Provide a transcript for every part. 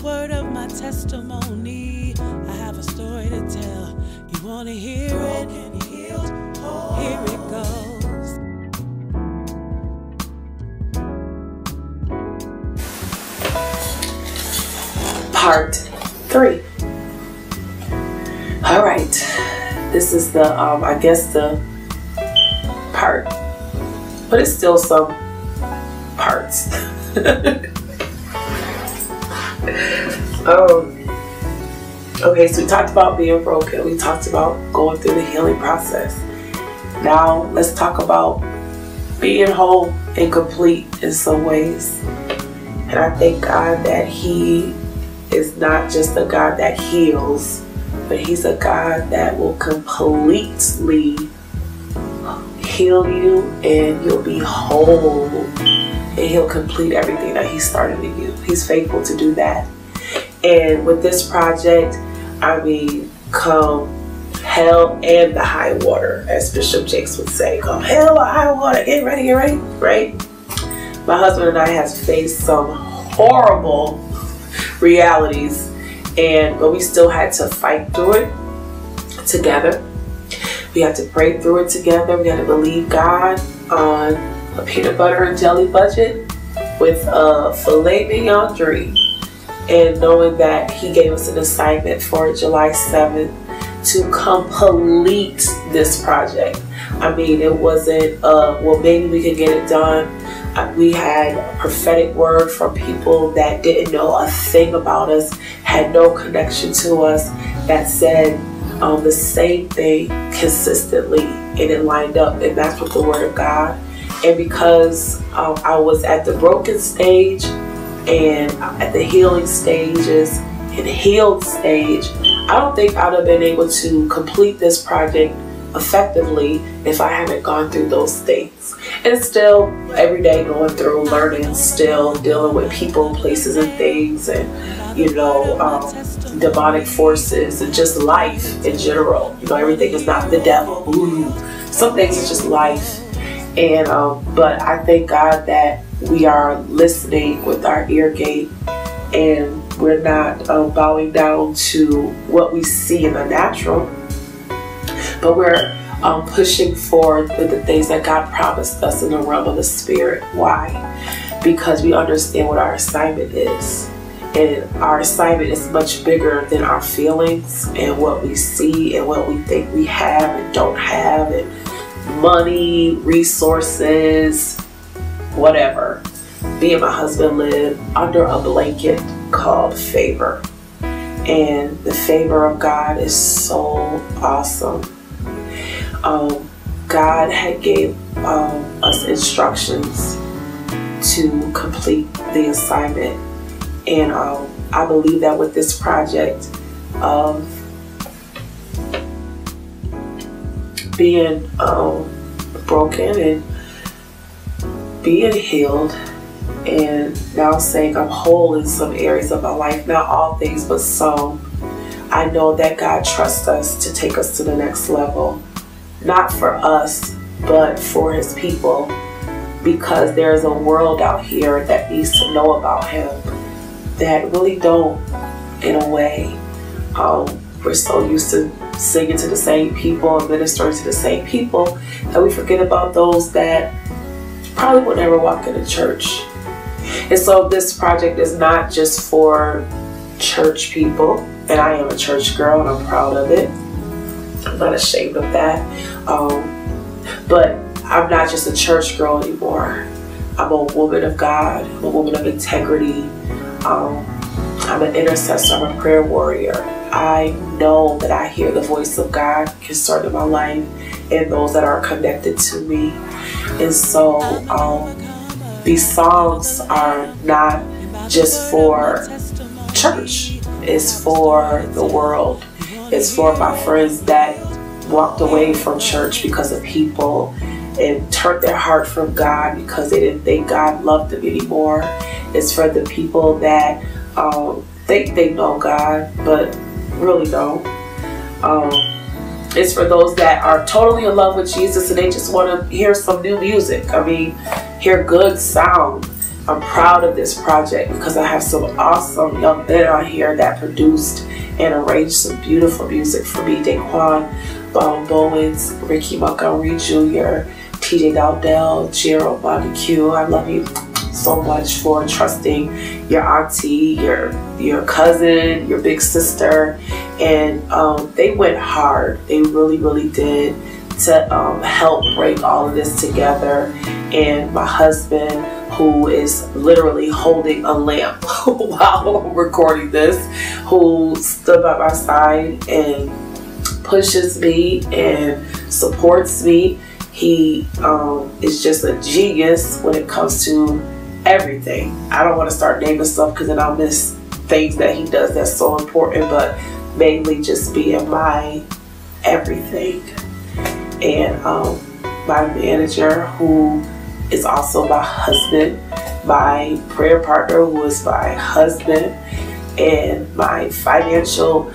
word of my testimony. I have a story to tell. You wanna hear it? Here it goes. Part 3. All right, this is the I guess the part, but it's still some parts. Okay, so we talked about being broken. We talked about going through the healing process. Now let's talk about being whole and complete in some ways. And I thank God that He is not just a God that heals, but He's a God that will completely heal you, and you'll be whole, and He'll complete everything that He started in you. He's faithful to do that. And with this project, I mean, come hell and the high water, as Bishop Jakes would say. Come hell or high water, get ready, right? My husband and I have faced some horrible realities, but we still had to fight through it together. We had to pray through it together. We had to believe God on a peanut butter and jelly budget with a filet mignon dream, and knowing that He gave us an assignment for July 7th to complete this project. I mean, it wasn't well, maybe we could get it done. We had a prophetic word from people that didn't know a thing about us, had no connection to us, that said the same thing consistently, and it lined up, and that's with the Word of God. And because I was at the broken stage and at the healing stages and healed stage, I don't think I'd have been able to complete this project effectively if I hadn't gone through those things. And still every day going through, learning, still dealing with people, places, and things, and demonic forces, and just life in general. Everything is not the devil. Ooh. Some things is just life. And but I thank God that we are listening with our ear gate, and we're not bowing down to what we see in the natural, but we're pushing forward with the things that God promised us in the realm of the Spirit. Why? Because we understand what our assignment is. And our assignment is much bigger than our feelings and what we see and what we think we have and don't have, and money, resources, whatever. Me and my husband live under a blanket called favor. And the favor of God is so awesome. God had gave us instructions to complete the assignment, and I believe that with this project of being broken and being healed, and now saying I'm whole in some areas of my life, not all things but some, I know that God trusts us to take us to the next level. Not for us, but for His people, because there's a world out here that needs to know about Him that really don't, in a way. We're so used to singing to the same people and ministering to the same people that we forget about those that probably would never walk in a church. And so this project is not just for church people, and I am a church girl and I'm proud of it. I'm not ashamed of that. But I'm not just a church girl anymore. I'm a woman of God. I'm a woman of integrity. I'm an intercessor. I'm a prayer warrior. I know that I hear the voice of God concerning my life and those that are connected to me. And so these songs are not just for church. It's for the world. It's for my friends that walked away from church because of people and turned their heart from God because they didn't think God loved them anymore. It's for the people that think they know God but really don't. It's for those that are totally in love with Jesus and they just want to hear some new music. I mean, hear good sound. I'm proud of this project because I have some awesome young men on here that produced and arranged some beautiful music for me. Daquan Bowens, Ricky Montgomery Jr., TJ Dowdell, Gerald Montague. I love you so much for trusting your auntie, your cousin, your big sister, and they went hard. They really did to help bring all of this together. And my husband, who is literally holding a lamp while I'm recording this, who stood by my side and pushes me and supports me. He is just a genius when it comes to everything. I don't want to start naming stuff because then I'll miss things that he does that's so important, but mainly just being my everything. And my manager, who is also my husband, my prayer partner, who is my husband, and my financial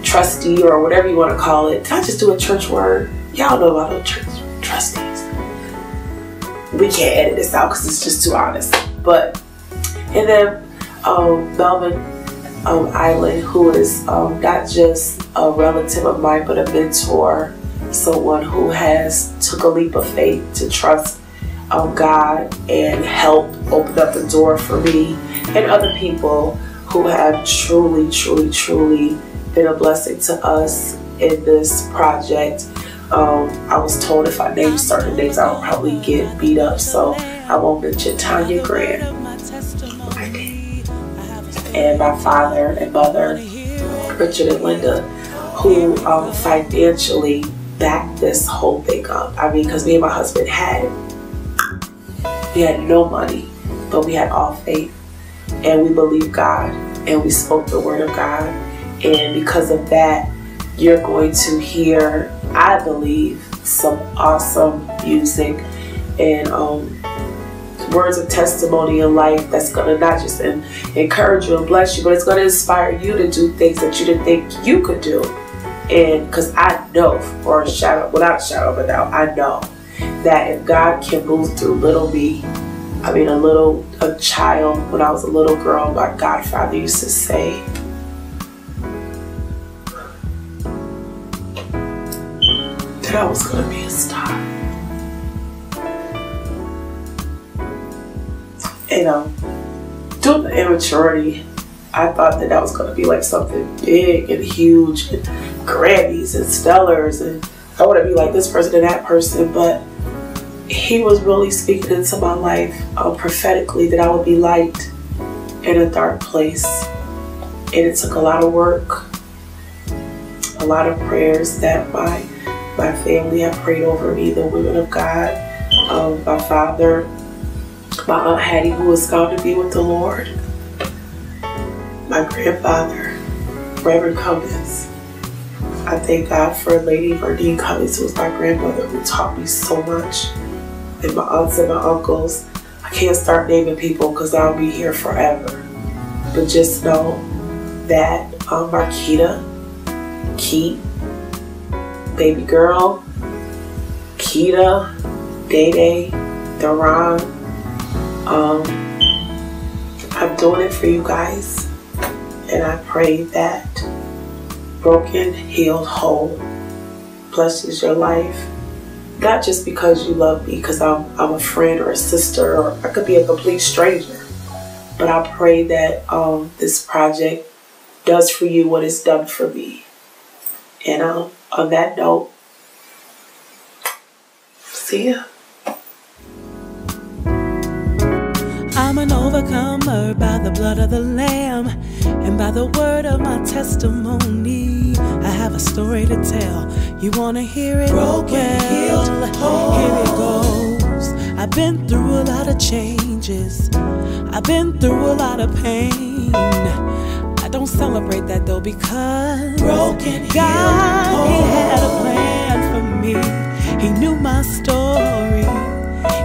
trustee, or whatever you want to call it. Did I just do a church word? Y'all know about those church trustees. We can't edit this out because it's just too honest. But, and then Melvin Island, who is not just a relative of mine, but a mentor, someone who has took a leap of faith to trust God and help open up the door for me and other people who have truly been a blessing to us in this project. I was told if I name certain names, I would probably get beat up, so I won't mention Tanya Grant. I did. And my father and mother, Richard and Linda, who financially backed this whole thing up. I mean, because me and my husband we had no money, but we had all faith, and we believed God, and we spoke the word of God. And because of that, you're going to hear, I believe, some awesome music and words of testimony in life that's going to not just encourage you and bless you, but it's going to inspire you to do things that you didn't think you could do. And because I know, without a shadow of a doubt, I know that if God can move through little me, I mean a child, when I was a little girl, my godfather used to say, that I was going to be a star. And due to immaturity, I thought that was going to be like something big and huge, and Grammys and Stellars, and I want to be like this person and that person. But he was really speaking into my life prophetically that I would be light in a dark place. And it took a lot of work, a lot of prayers that my family have prayed over me, the women of God, my father, my Aunt Hattie, who has gone to be with the Lord, my grandfather, Reverend Cummins. I thank God for Lady Verdine Cummins, who was my grandmother, who taught me so much, and my aunts and my uncles. I can't start naming people because I'll be here forever. But just know that Markita, Keith, Baby Girl, Keita, Day, Duran, I'm doing it for you guys, and I pray that broken, healed, whole blesses your life. Not just because you love me, because I'm a friend or a sister, or I could be a complete stranger, but I pray that this project does for you what it's done for me. And on that note, see ya. I'm an overcomer by the blood of the Lamb and by the word of my testimony. I have a story to tell. You wanna hear it? Broken, healed, whole. Here it goes. I've been through a lot of changes. I've been through a lot of pain. I don't celebrate that though, because broken, God, healed, He had a plan for me. He knew my story.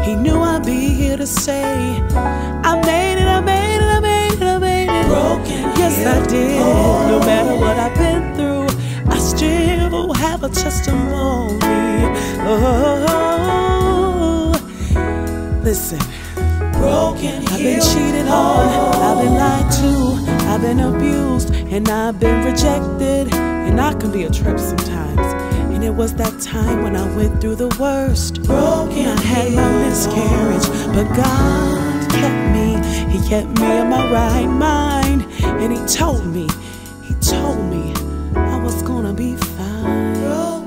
He knew I'd be here to say, I made it, I made it, I made it, I made it. Broken, yes, I did. No matter what I've been through, I still have a testimony. Oh, listen. broken, I've been cheated on, I've been lied to, I've been abused, and I've been rejected. And I can be a trip sometimes. And it was that time when I went through the worst. broken, I had my miscarriage, but God kept me. He kept me in my right mind. And He told me I was gonna be fine.